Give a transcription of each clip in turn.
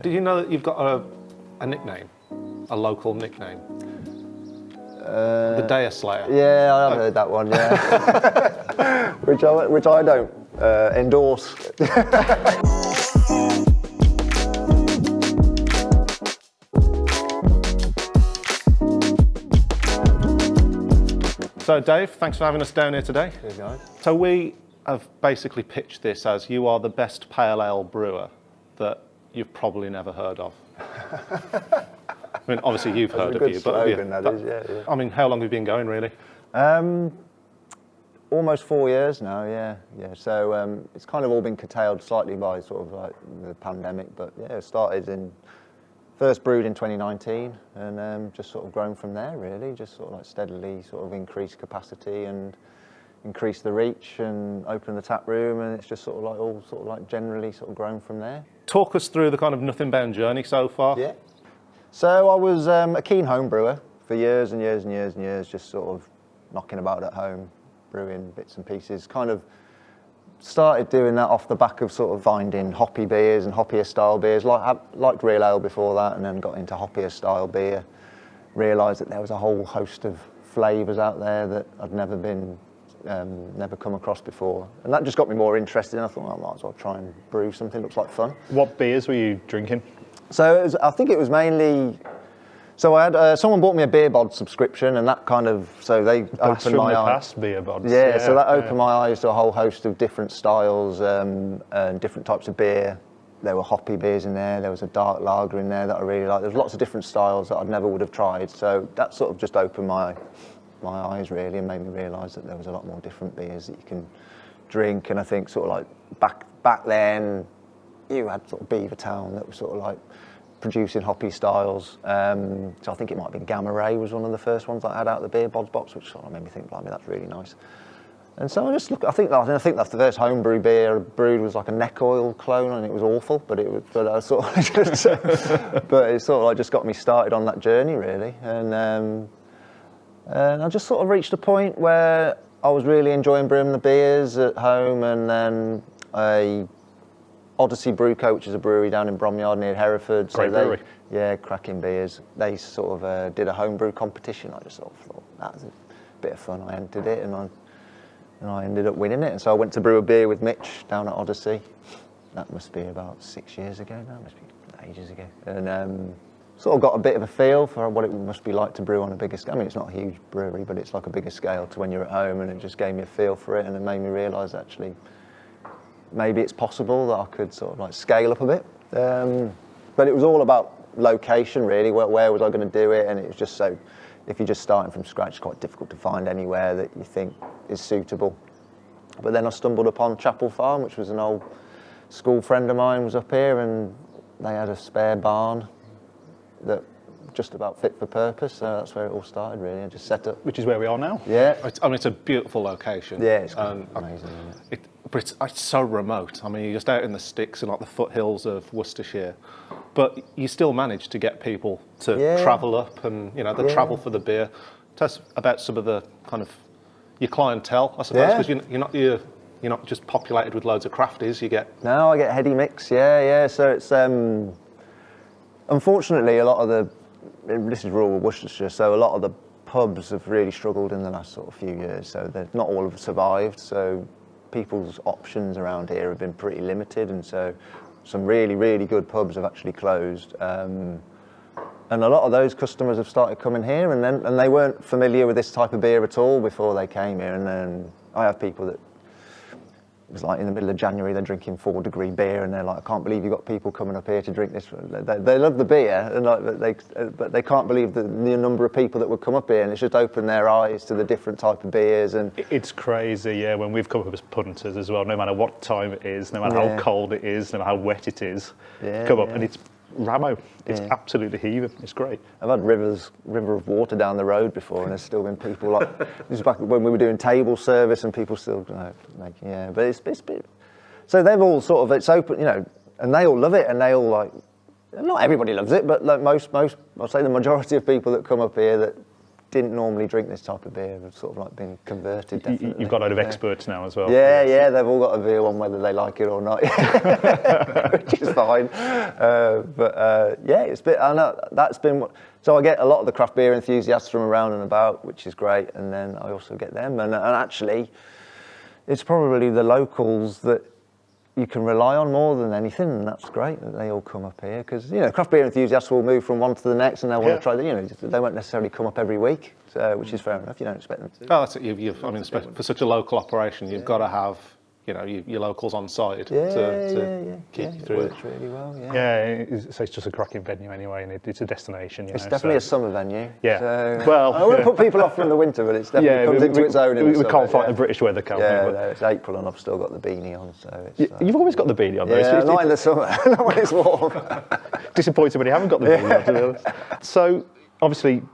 Did you know that you've got a nickname, a local nickname? The DEYA Slayer. Yeah, I have heard that one, yeah. which I don't endorse. So Dave, thanks for having us down here today. Good guys. So we have basically pitched this as you are the best pale ale brewer that you've probably never heard of. I mean, obviously you've heard of you, but yeah. I mean, how long have you been going, really? Almost 4 years now, yeah. So it's kind of all been curtailed slightly by sort of like the pandemic, but yeah, it started first brewed in 2019 and just sort of grown from there, really. Just sort of like steadily sort of increased capacity and increase the reach and open the tap room, and it's just sort of like all sort of like generally sort of grown from there. Talk us through the kind of nothing bound journey so far. Yeah. So I was a keen home brewer for years and years and years and years, just sort of knocking about at home, brewing bits and pieces. Kind of started doing that off the back of sort of finding hoppy beers and hoppier style beers. I liked real ale before that, and then got into hoppier style beer. Realised that there was a whole host of flavours out there that I'd never come across before, and that just got me more interested. And I thought, well, I might as well try and brew something. Looks like fun. What beers were you drinking? So I think it was mainly. So I had someone bought me a beer bod subscription, and that kind of they opened my eyes. Beer bods. Yeah, so that opened my eyes to a whole host of different styles and different types of beer. There were hoppy beers in there. There was a dark lager in there that I really liked. There's lots of different styles that I'd never would have tried. So that sort of just opened my eyes really, and made me realise that there was a lot more different beers that you can drink. And I think sort of like back then, you had sort of Beavertown that was sort of like producing hoppy styles. So I think it might have been Gamma Ray was one of the first ones that I had out of the beer bods box, which sort of made me think, blimey, that's really nice. And so I just look. I think that's the first homebrew beer I brewed was like a neck oil clone, and it was awful. But I sort of just, but it sort of like just got me started on that journey really. And I just sort of reached a point where I was really enjoying brewing the beers at home, and then Odyssey Brew Co, which is a brewery down in Bromyard near Hereford. Great brewery. Yeah, cracking beers. They sort of did a homebrew competition. I just sort of thought that was a bit of fun. I entered it, and I ended up winning it. And so I went to brew a beer with Mitch down at Odyssey. That must be about 6 years ago now. Must be ages ago. And sort of got a bit of a feel for what it must be like to brew on a bigger scale. I mean, it's not a huge brewery, but it's like a bigger scale to when you're at home, and it just gave me a feel for it, and it made me realise actually maybe it's possible that I could sort of like scale up a bit. But it was all about location really, where was I going to do it, and it was just so, if you're just starting from scratch, it's quite difficult to find anywhere that you think is suitable. But then I stumbled upon Chapel Farm, which was an old school friend of mine was up here, and they had a spare barn that just about fit for purpose, so that's where it all started really. I just set up. Which is where we are now. Yeah. I mean, it's a beautiful location. Yeah, it's amazing, isn't it? But it's so remote. I mean, you're just out in the sticks and like the foothills of Worcestershire, but you still manage to get people to travel up, and they travel for the beer. Tell us about some of the kind of your clientele, I suppose, because you're not just populated with loads of crafties. You get I get heady mix. Yeah. So it's unfortunately a lot of this is rural Worcestershire, so a lot of the pubs have really struggled in the last sort of few years. So not all have survived. So people's options around here have been pretty limited, and so some really, really good pubs have actually closed. And a lot of those customers have started coming here, and they weren't familiar with this type of beer at all before they came here. And then I have people that, it was like in the middle of January, they're drinking 4 Degree beer, and they're like, I can't believe you've got people coming up here to drink this. They love the beer, and but they can't believe the number of people that would come up here, and it's just opened their eyes to the different type of beers. And it's crazy, yeah, when we've come up as punters as well, no matter what time it is, no matter how cold it is, no matter how wet it is, come up, and it's Ramo. It's absolutely heaving. It's great. I've had river of water down the road before, and there's still been people like this is back when we were doing table service, and people still making But it's so they've all sort of, it's open, and they all love it, and they all not everybody loves it, but like most I'd say the majority of people that come up here that didn't normally drink this type of beer have sort of like been converted. Definitely. You've got a load of experts now as well. Yeah, they've all got a view on whether they like it or not, which is fine. It's been. I know that's been. So I get a lot of the craft beer enthusiasts from around and about, which is great, and then I also get them, and actually, it's probably the locals that you can rely on more than anything, and that's great that they all come up here, because craft beer enthusiasts will move from one to the next and they want to try they won't necessarily come up every week, so, which is fair enough. You don't expect them to. Oh, that's it. I mean, for such a local operation, you've got to have your locals on side to keep you through. It works really well. It's just a cracking venue anyway, and it's a destination. It's definitely a summer venue. Yeah. So, well, I wouldn't put people off in the winter, but it's definitely comes into its own. We can't fight the British weather, can we? No, it's April and I've still got the beanie on, so it's. You've always got the beanie on, though. Yeah, not in the summer, not when it's warm. Disappointed when you haven't got the beanie on, to be honest. So, obviously,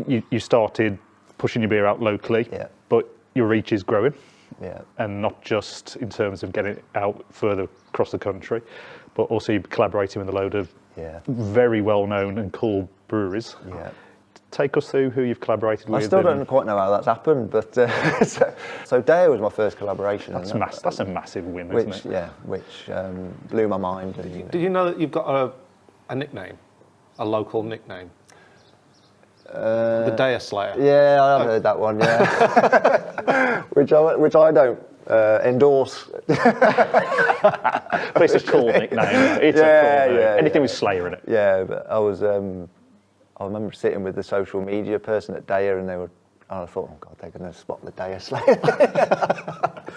you started pushing your beer out locally, but your reach is growing. Yeah. And not just in terms of getting it out further across the country, but also you're collaborating with a load of very well-known and cool breweries. Yeah. Take us through who you've collaborated with. I still don't quite know how that's happened, but so DEYA was my first collaboration. That's a massive win, isn't it? Yeah, which blew my mind. And, Did you know that you've got a nickname, a local nickname? The DEYA Slayer. Yeah, I have heard that one. Yeah, which I don't endorse. But it's a cool nickname. It's a cool name. Anything with Slayer in it. Yeah, but I was. I remember sitting with the social media person at DEYA, and I thought, oh God, they're going to spot the DEYA Slayer.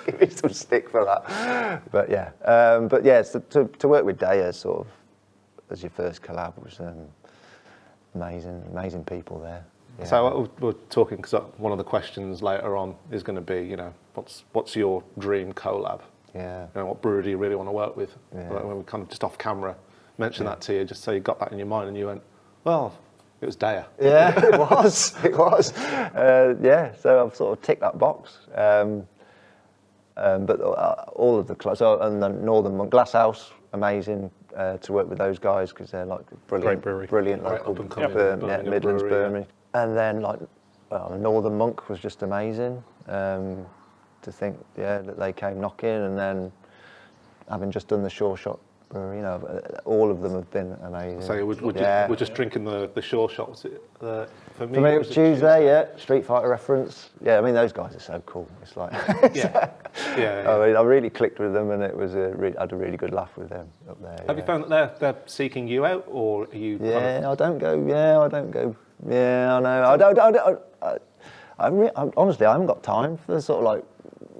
Give me some stick for that. But yeah, so to work with DEYA sort of as your first collab was. Amazing people there. Yeah. So we're talking, because one of the questions later on is going to be, what's your dream collab? Yeah. What brewery do you really want to work with? Yeah. Like when we kind of just off camera mentioned that to you, just so you got that in your mind, and you went, well, it was DEYA. Yeah, it was. So I've sort of ticked that box. But all of the clubs, and the Northern Monk Glasshouse, amazing. To work with those guys, because they're like brilliant local Midlands brewery. And then Northern Monk was just amazing. To think that they came knocking, and then having just done the Sureshot brewery, all of them have been amazing. So we're just drinking the Sureshot. Was it for me? It was Tuesday, Street Fighter reference. Yeah, I mean those guys are so cool. It's like I mean, I really clicked with them, and it was I had a really good laugh with them up there. Have you found that they're seeking you out, or are you? I don't go. Yeah, I know. Honestly, I haven't got time for sort of like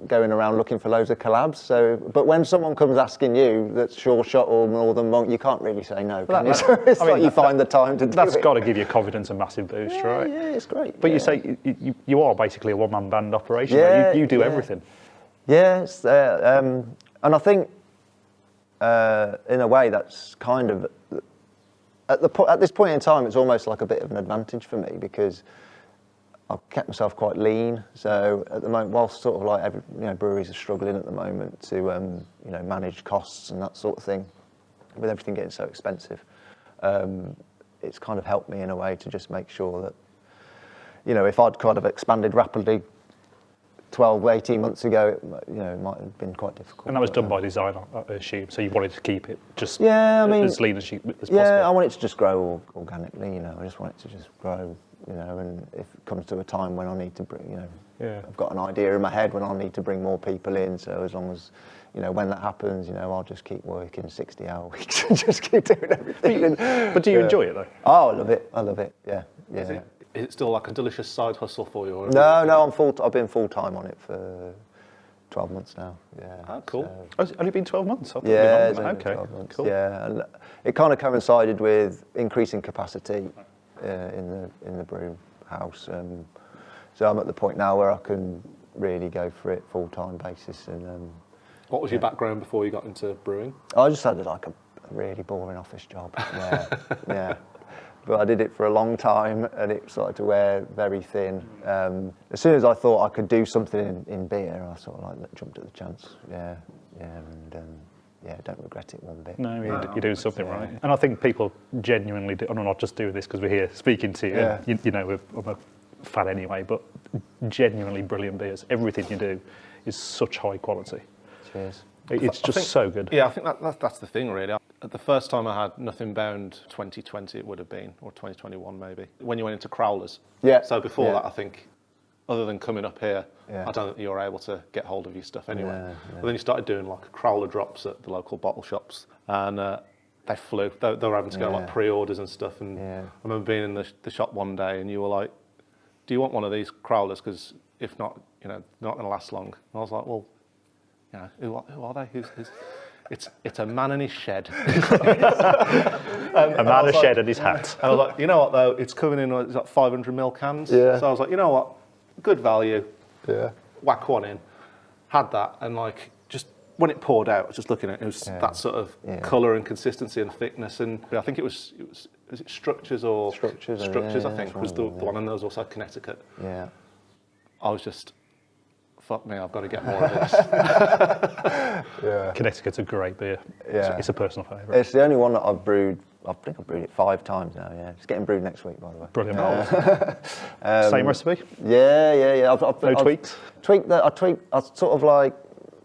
going around looking for loads of collabs. So, but when someone comes asking you that's Sureshot or Northern Monk, you can't really say no. Can you? So it's you find the time to do it. That's got to give your confidence a massive boost, right? Yeah, it's great. But you say you are basically a one-man band operation. Yeah, you do everything. Yes, and I think in a way that's kind of at this point in time, it's almost like a bit of an advantage for me, because I've kept myself quite lean. So at the moment, whilst sort of like breweries are struggling at the moment to manage costs and that sort of thing, with everything getting so expensive, it's kind of helped me in a way to just make sure that if I'd kind of expanded rapidly 12, 18 months ago, it might have been quite difficult. And that was done by design, I assume. So you wanted to keep it just as lean as possible. Yeah, I want it to just grow organically. I just want it to just grow. And if it comes to a time when I need to bring, I've got an idea in my head when I need to bring more people in. So as long as, when that happens, I'll just keep working 60-hour weeks and just keep doing everything. But do you enjoy it though? Oh, I love it. Yeah. Is it still like a delicious side hustle for you? Or No, I've been full time on it for 12 months now. Yeah. Oh, cool. So, it's only been 12 months. Yeah, it's only okay. 12 months. Cool. Yeah, and it kind of coincided with increasing capacity in the brew house. So I'm at the point now where I can really go for it full-time basis. And what was your background before you got into brewing? I just had like a really boring office job. Yeah. But I did it for a long time, and it started to wear very thin. As soon as I thought I could do something in beer, I sort of jumped at the chance. Yeah, and don't regret it one bit. No, you're doing something right. And I think people genuinely do, and I'm not just doing this because we're here speaking to you. Yeah. You know, I'm a fan anyway, but genuinely brilliant beers. Everything you do is such high quality. Cheers. It's just so good. Yeah, I think that's the thing, really. The first time I had Nothing Bound, 2020 it would have been, or 2021 maybe, when you went into Crowlers. Yeah. So before that, I think, other than coming up here, Yeah. I don't think you were able to get hold of your stuff anyway. Yeah. But then you started doing like Crowler drops at the local bottle shops, and they flew. They were having to go like pre-orders and stuff. And I remember being in the shop one day, and you were like, "Do you want one of these Crowlers? Because if not, you know, they're not going to last long." And I was like, "Well, you know, who are they? Who's it's a man in his shed." A man in a shed and his hat. And I was like, you know what though? It's coming in it's like 500ml cans. Yeah. So I was like, you know what? Good value. Yeah. Whack one in. Had that, and like just when it poured out, I was just looking at it, it was that sort of colour and consistency and thickness, and I think it was it Structures or Structures, I think was the one, and there was also Connecticut. Yeah. I was just, fuck me, I've got to get more of this. Yeah. Connecticut's a great beer. Yeah. It's a personal favourite. It's the only one that I've brewed. I think I've brewed it 5 times now. Yeah, it's getting brewed next week, by the way. Brilliant. Same recipe? Yeah. No tweaks? I sort of like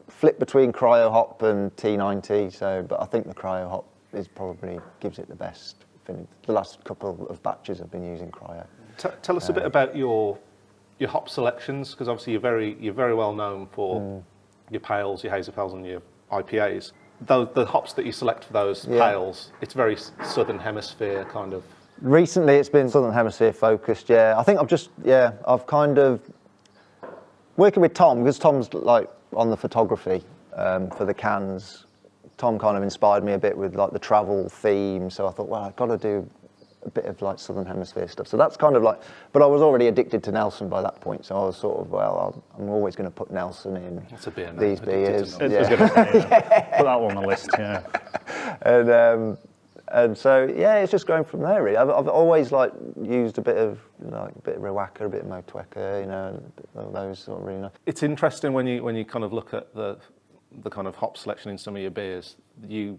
flip between cryo hop and T90. So, but I think the cryo hop is probably gives it the best finish. The last couple of batches I've been using cryo. Tell us a bit about your hop selections, because obviously you're very well known for your pales, your hazy pales, and your IPAs. The hops that you select for those pales, it's very southern hemisphere kind of. Recently, it's been Southern Hemisphere focused. Yeah, I think I've kind of working with Tom, because Tom's like on the photography for the cans. Tom kind of inspired me a bit with like the travel theme. So I thought, well, I've got to do a bit of like Southern Hemisphere stuff. So that's kind of like, but I was already addicted to Nelson by that point. So I was sort of, I'm always going to put Nelson in That's a beer now. these beers. I was gonna say, put that one on the list, yeah. And so it's just going from there. Really, I've always like used a bit of Rewaka, a bit of Motueka, you know, a bit of those sort of really nice. It's interesting when you kind of look at the kind of hop selection in some of your beers. You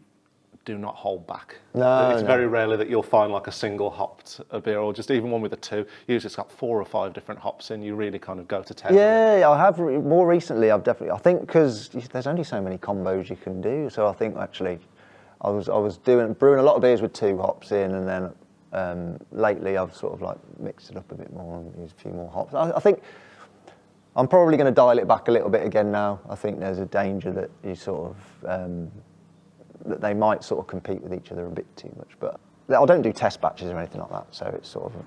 do not hold back. It's very rarely that you'll find like a single hopped beer, or just even one with a 2. Usually it's got 4 or 5 different hops in. You really kind of go to town. Yeah, I have more recently. I think because there's only so many combos you can do. So I think actually, I was brewing a lot of beers with 2 hops in, and then lately I've sort of like mixed it up a bit more and used a few more hops. I think I'm probably going to dial it back a little bit again now. I think there's a danger that you sort of that they might sort of compete with each other a bit too much. But I don't do test batches or anything like that. So it's sort of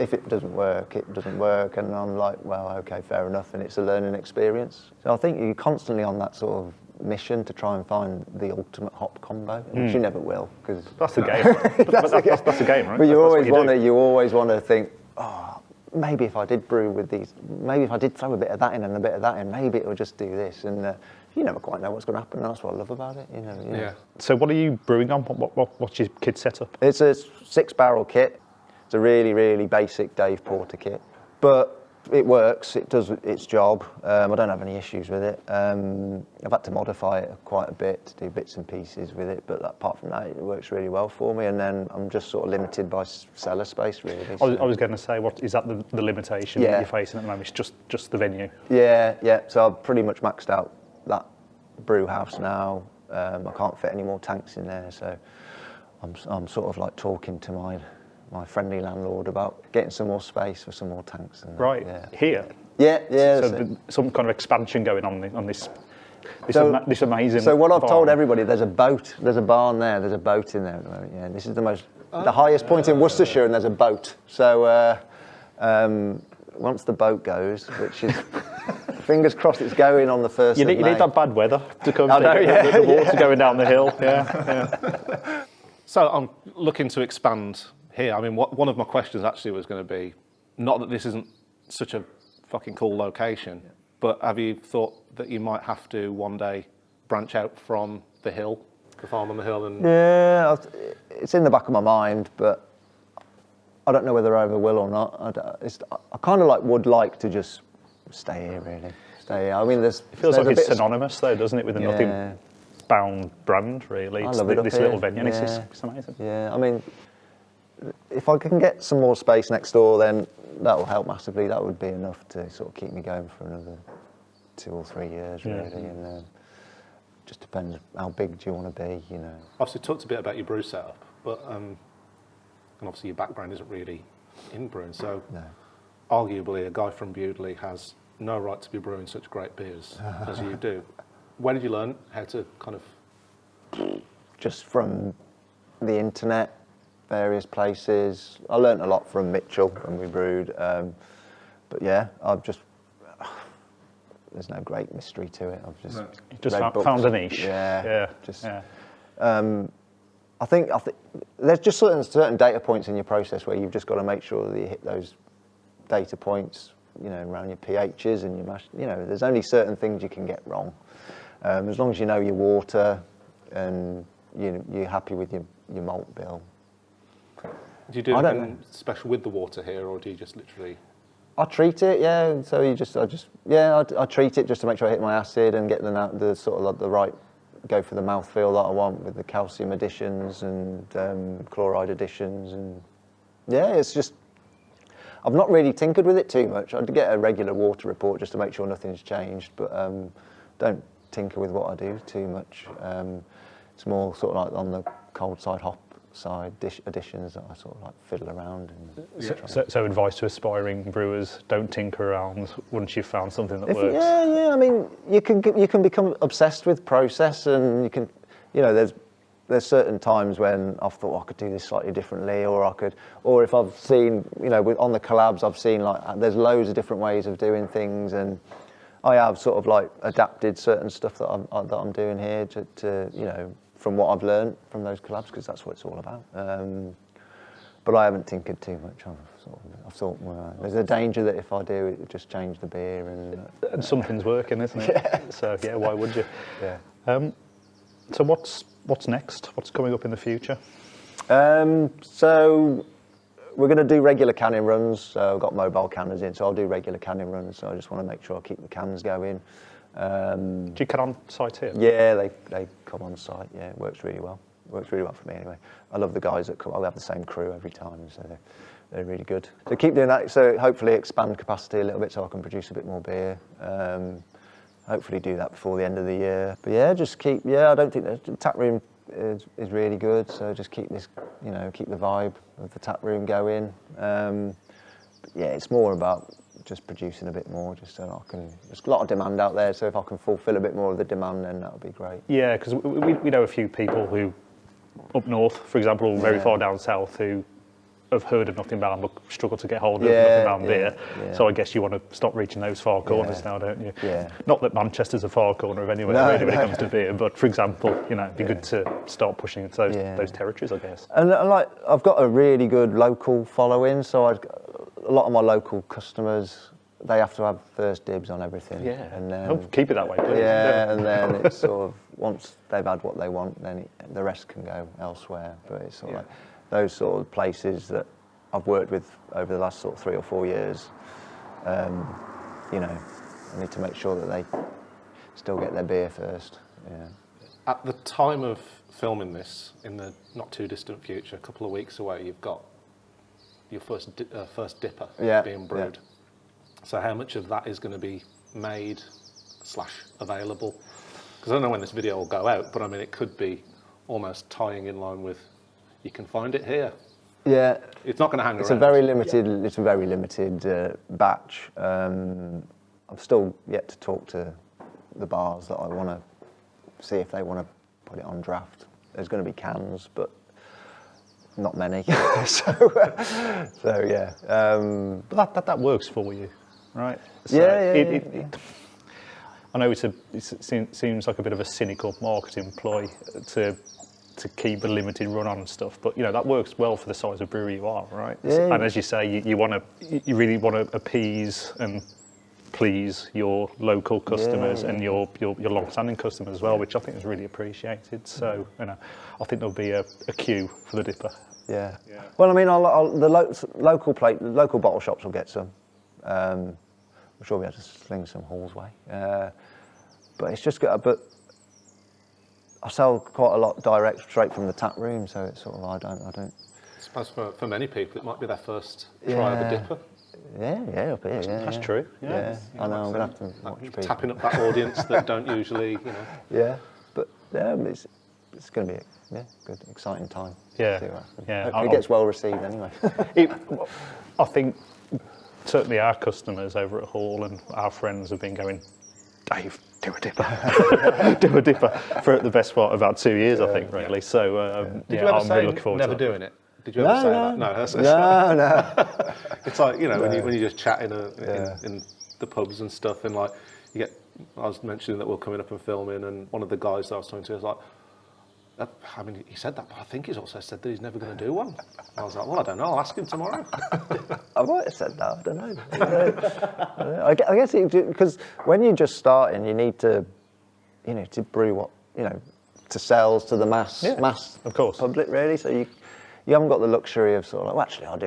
if it doesn't work, it doesn't work, and I'm like, well, okay, fair enough, and it's a learning experience. So I think you're constantly on that sort of mission to try and find the ultimate hop combo, which you never will, because That's the game. that's the game, right? But you That's always want to think, oh, maybe if I did brew with these, maybe if I did throw a bit of that in and a bit of that in, maybe it would just do this. And you never quite know what's going to happen. And that's what I love about it. You know. Yeah. So what are you brewing on? What's your kit setup? It's a 6-barrel kit. It's a really, really basic Dave Porter kit, but it works. It does its job. I don't have any issues with it. I've had to modify it quite a bit to do bits and pieces with it, but apart from that, it works really well for me. And then I'm just sort of limited by cellar space, really. I was going to say, what is that the limitation that you're facing at the moment? It's just the venue. Yeah. So I've pretty much maxed out that brew house now. I can't fit any more tanks in there, so I'm sort of like talking to my friendly landlord about getting some more space for some more tanks. And right, here? Yeah. So some kind of expansion going on this amazing So what I've barn. told everybody, there's a barn there, there's a boat in there at the moment. Yeah, this is the highest point in Worcestershire, and there's a boat. So once the boat goes, which is fingers crossed it's going on the 1st of May. You need that bad weather to come. The water going down the hill. Yeah. So I'm looking to expand here. I mean, one of my questions actually was going to be, not that this isn't such a fucking cool location, but have you thought that you might have to one day branch out from the hill, the farm on the hill? And yeah, it's in the back of my mind, but I don't know whether I ever will or not. I kind of would like to just stay here, really. Stay here. I mean, it feels like it's synonymous, though, doesn't it, with the nothing Bound brand, really. I It's love it up this here. little venue, and Yeah. it's amazing. Yeah, I mean, if I can get some more space next door, then that will help massively. That would be enough to sort of keep me going for another 2 or 3 years, really. And just depends how big do you want to be, you know. Obviously, talked a bit about your brew setup, but and obviously your background isn't really in brewing, so arguably a guy from Bewdley has no right to be brewing such great beers as you do. Where did you learn how to kind of? Just from the internet, various places. I learnt a lot from Mitchell when we brewed, but yeah, I've just there's no great mystery to it. I've just found a niche. Yeah. I think there's just certain data points in your process where you've just got to make sure that you hit those data points, you know, around your pHs and your mash. You know, there's only certain things you can get wrong. As long as you know your water and you're happy with your malt bill. Do you do anything special with the water here, or do you just literally? I treat it, yeah. So I treat it just to make sure I hit my acid and get the sort of like the right, go for the mouthfeel that I want with the calcium additions and chloride additions, and yeah, it's just I've not really tinkered with it too much. I'd get a regular water report just to make sure nothing's changed, but don't tinker with what I do too much. It's more sort of like on the cold side hop side additions that I sort of like fiddle around. And so advice to aspiring brewers: don't tinker around once you've found something that works. Yeah. I mean, you can become obsessed with process, and you can, you know, there's certain times when I've thought I could do this slightly differently, or if I've seen, you know, on the collabs I've seen like there's loads of different ways of doing things, and I have sort of like adapted certain stuff that I'm doing here to you know, from what I've learned from those collabs, because that's what it's all about. But I haven't tinkered too much. I've thought, well, there's a danger that if I do, it would just change the beer. And something's working, isn't it? Yeah. So yeah, why would you? Yeah. So what's next? What's coming up in the future? So we're going to do regular canning runs. So I've got mobile canners in, so I'll do regular canning runs. So I just want to make sure I keep the cans going. Do you can on site here? Yeah, they come on site. Yeah, it works really well. Works really well for me anyway. I love the guys that come. I'll have the same crew every time, so they're really good. So keep doing that. So hopefully expand capacity a little bit so I can produce a bit more beer. Hopefully do that before the end of the year. But yeah, just keep. Yeah, I don't think the tap room is really good. So just keep this, you know, keep the vibe of the tap room going. But yeah, it's more about just producing a bit more, just so I can. There's a lot of demand out there, so if I can fulfil a bit more of the demand, then that would be great. Yeah, because we know a few people who, up north, for example, or very far down south, who have heard of Nothing Bound but struggle to get hold of Nothing Bound beer. Yeah. So I guess you want to stop reaching those far corners now, don't you? Yeah. Not that Manchester's a far corner of anywhere really when it comes to beer, but for example, you know, it'd be good to start pushing into those territories, I guess. And like, I've got a really good local following, so a lot of my local customers, they have to have first dibs on everything. Yeah. And then, keep it that way, please. Yeah, and then it's sort of, once they've had what they want, then the rest can go elsewhere. But it's sort of like those sort of places that I've worked with over the last sort of 3 or 4 years. You know, I need to make sure that they still get their beer first. Yeah. At the time of filming this, in the not too distant future, a couple of weeks away, you've got your first dipper being brewed. Yeah. So how much of that is going to be made / available? Because I don't know when this video will go out, but I mean, it could be almost tying in line with, you can find it here. Yeah. It's not going to hang around. It's a very limited batch. I'm still yet to talk to the bars that I want to see if they want to put it on draft. There's going to be cans, but not many. so yeah. But that works for you, right? So yeah. I know it seems like a bit of a cynical marketing ploy to keep a limited run on stuff, but you know that works well for the size of brewery you are, right? Yeah. And as you say, you really want to appease and please your local customers and your long-standing customers as well, which I think is really appreciated. So you know, I think there'll be a queue for the dipper. Yeah. Well, I mean, the local bottle shops will get some. I'm sure we had to sling some Hall's way. But it's just got. But I sell quite a lot direct, straight from the tap room. So it's sort of I don't. I suppose for many people, it might be their first try of a dipper. Yeah, up here. That's true. Yeah. I know. I'm gonna have to watch people. Tapping up that audience that don't usually, Yeah, but it's going to be a good, exciting time. Yeah, Hopefully it gets well received anyway. I think certainly our customers over at Hall and our friends have been going, Dave, do a dipper, do a dipper for the best part of about 2 years, I think, really. So Did you ever I'm say really looking forward never to that. doing it? Did you ever say that? No. It's like, when you just chat in the pubs and stuff, and like you get. I was mentioning that we're coming up and filming, and one of the guys that I was talking to was like, I mean, he said that, but I think he's also said that he's never going to do one. I was like, well, I don't know. I'll ask him tomorrow. I might have said that. I don't know. I guess because when you're just starting, you need to, to brew what, to sell to the mass of course, public, really. So you haven't got the luxury of sort of like, well, actually, I'll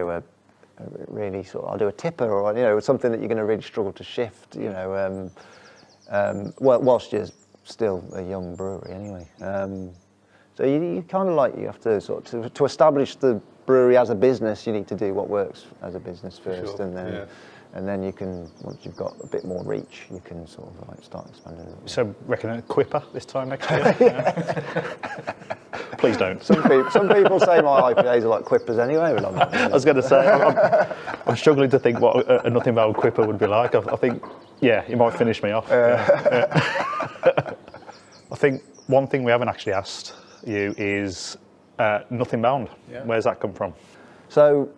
do a tipper, or something that you're going to really struggle to shift. Whilst you're still a young brewery, anyway. So you kind of like, you have to sort of, to establish the brewery as a business, you need to do what works as a business first, sure. and then you can, once you've got a bit more reach, you can sort of like start expanding. So reckon a quipper this time next year? Please don't. Some people say my IPAs are like quippers anyway, but I'm not. I was going to say, I'm struggling to think what a nothing but a quipper would be like. I think, it might finish me off. I think one thing we haven't actually asked you is Nothing Bound. Yeah. Where's that come from? So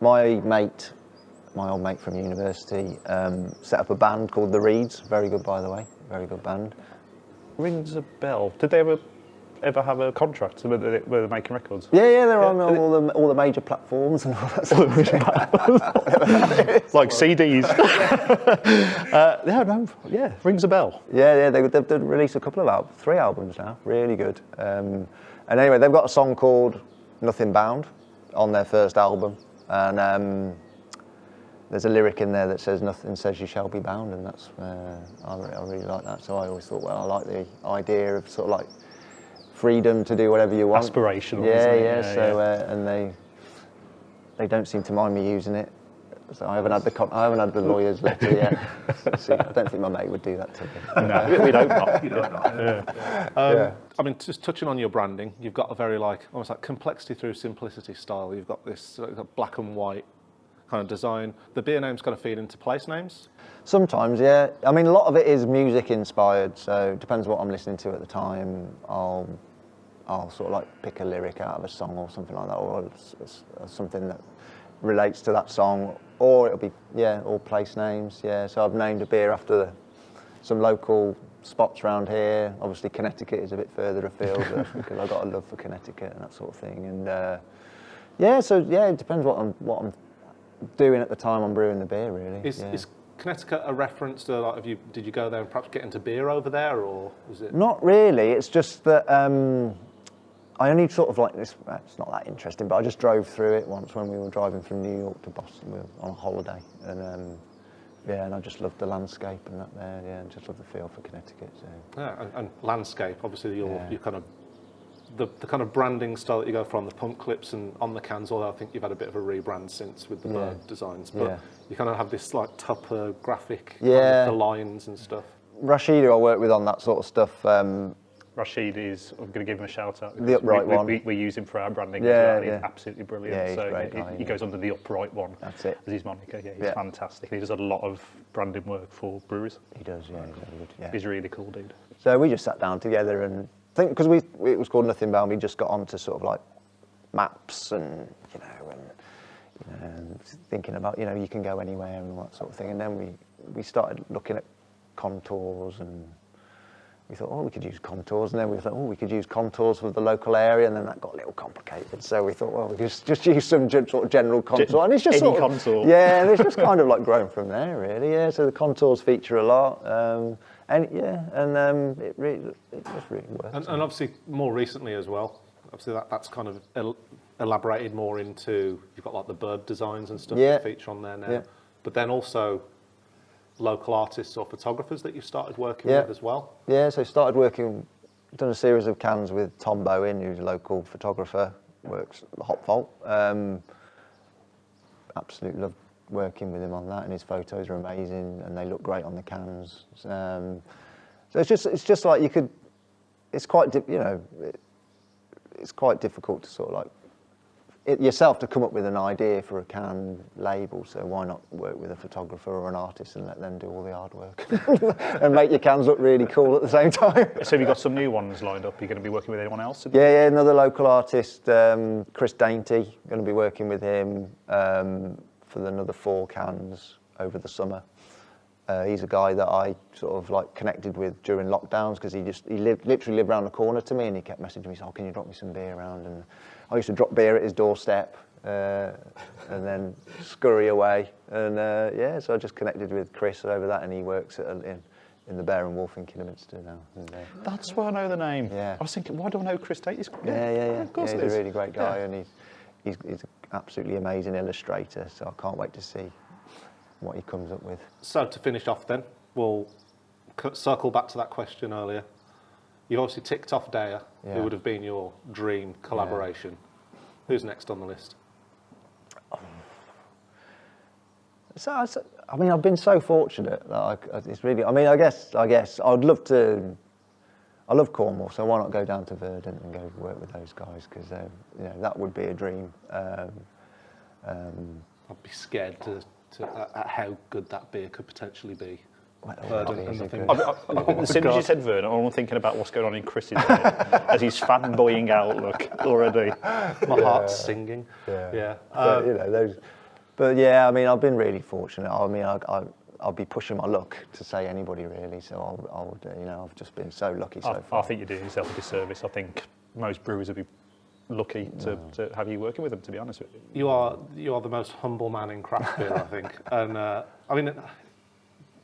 my old mate from university, set up a band called The Reeds. Very good, by the way. Very good band. Rings a bell. Did they ever have a contract where they're making records? Yeah, they're on all the major platforms and all that sort of stuff. Like CDs. Rings a bell. Yeah, they've released a couple of 3 albums now, really good. And anyway, they've got a song called Nothing Bound on their first album, and there's a lyric in there that says "Nothing says you shall be bound," and that's I really like that. So I always thought, well, I like the idea of sort of like freedom to do whatever you want. Aspirational. Yeah. So and they don't seem to mind me using it. So I haven't had the lawyer's letter yet. So I don't think my mate would do that to me. No, we don't not. I mean, just touching on your branding, you've got a very almost like complexity through simplicity style. You've got this black and white kind of design. The beer names kind of feed into place names? Sometimes, yeah. I mean, a lot of it is music inspired, so it depends what I'm listening to at the time. I'll sort of like pick a lyric out of a song or something like that, or something that relates to that song, or it'll be, all place names, So I've named a beer after some local spots around here. Obviously Connecticut is a bit further afield because I've got a love for Connecticut and that sort of thing. And it depends what I'm doing at the time I'm brewing the beer, really. Is Connecticut a reference to did you go there and perhaps get into beer over there, or was it? Not really. It's just that I only sort of like this. It's not that interesting, but I just drove through it once when we were driving from New York to Boston. We were on a holiday, and and I just loved the landscape and that there. And just loved the feel for Connecticut. So. Yeah, and landscape. Obviously, your kind of the kind of branding style that you go from, the pump clips and on the cans, although I think you've had a bit of a rebrand since with the bird designs, but you kind of have this like topographic, the lines and stuff. Rashid, who I work with on that sort of stuff. Rashid is, I'm going to give him a shout out. The upright one. We use him for our branding as well. He's absolutely brilliant. Yeah, he's great guy, he goes under the upright one. That's it. As his moniker. Yeah, he's fantastic. He does a lot of branding work for breweries. He does, he's very good. Yeah. He's a really cool dude. So we just sat down together and I think because it was called Nothing Bound, we just got onto sort of like maps and and thinking about you can go anywhere and all that sort of thing. And then we started looking at contours, and we thought, we could use contours, and then we thought, we could use contours for the local area, and then that got a little complicated. So we thought, we could just use some sort of general contour, and it's just any contour. And it's just kind of like grown from there, really. Yeah, so the contours feature a lot, it just really works. And obviously, more recently as well. Obviously, that's kind of elaborated more into, you've got like the bird designs and stuff that feature on there now. Yeah. But then also local artists or photographers that you've started working with as well. Yeah, so started working done a series of cans with Tom Bowen, who's a local photographer, works at the Hop Vault. Absolutely love working with him on that, and his photos are amazing, and they look great on the cans. So it's just like you could. It's quite, it's quite difficult to sort of like yourself to come up with an idea for a can label. So why not work with a photographer or an artist and let them do all the hard work and make your cans look really cool at the same time? So have you got some new ones lined up? Are you going to be working with anyone else? Yeah, another local artist, Chris Dainty. Going to be working with him for another 4 cans over the summer. He's a guy that I sort of like connected with during lockdowns because he literally lived around the corner to me, and he kept messaging me, "Oh, can you drop me some beer around?" And I used to drop beer at his doorstep and then scurry away. And so I just connected with Chris over that, and he works in the Bear and Wolf in Kidderminster now. And, that's where I know the name. Yeah. I was thinking, why do I know Chris Tate? Yeah. Of course he's it is. a really great guy, and he's an absolutely amazing illustrator. So I can't wait to see what he comes up with. So to finish off then, we'll circle back to that question earlier. You've obviously ticked off DEYA, who would have been your dream collaboration. Yeah. Who's next on the list? So, I mean, I've been so fortunate that it's really, I mean, I guess I'd love to, I love Cornwall, so why not go down to Verdant and go work with those guys, because that would be a dream. I'd be scared to at how good that beer could potentially be. Verdant and nothing. As soon as you said Verdant, I'm thinking about what's going on in Chris's head as he's fanboying out. Look already, my heart's singing. Yeah. But yeah, I mean, I've been really fortunate. I mean, I'll be pushing my luck to say anybody really. So I would, I've just been so lucky so far. I think you're doing yourself a disservice. I think most brewers would be lucky to have you working with them, to be honest with you. You are the most humble man in craft beer, I think. And I mean,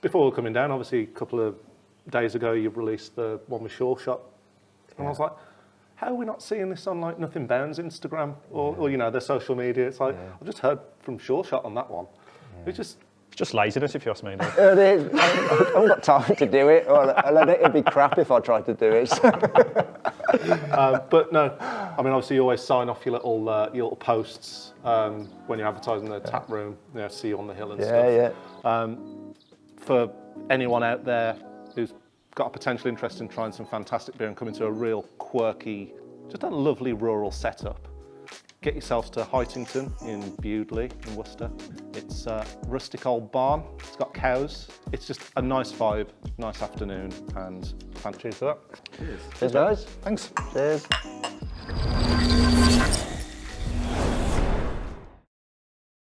before coming down, obviously a couple of days ago, you've released the one with Sureshot, and I was like, how are we not seeing this on like Nothing Bound's Instagram or their social media? It's like I've just heard from Sureshot on that one. It's just laziness, if you ask me. I haven't got time to do it. It'd be crap if I tried to do it. But no, I mean, obviously you always sign off your little posts when you're advertising the tap room, see you on the hill and stuff. Yeah. For anyone out there who's got a potential interest in trying some fantastic beer and coming to a real quirky, just a lovely rural setup, get yourselves to Heightington in Bewdley in Worcester. It's a rustic old barn. It's got cows. It's just a nice vibe, nice afternoon, and cheers to that. Cheers, guys. Thanks. Cheers.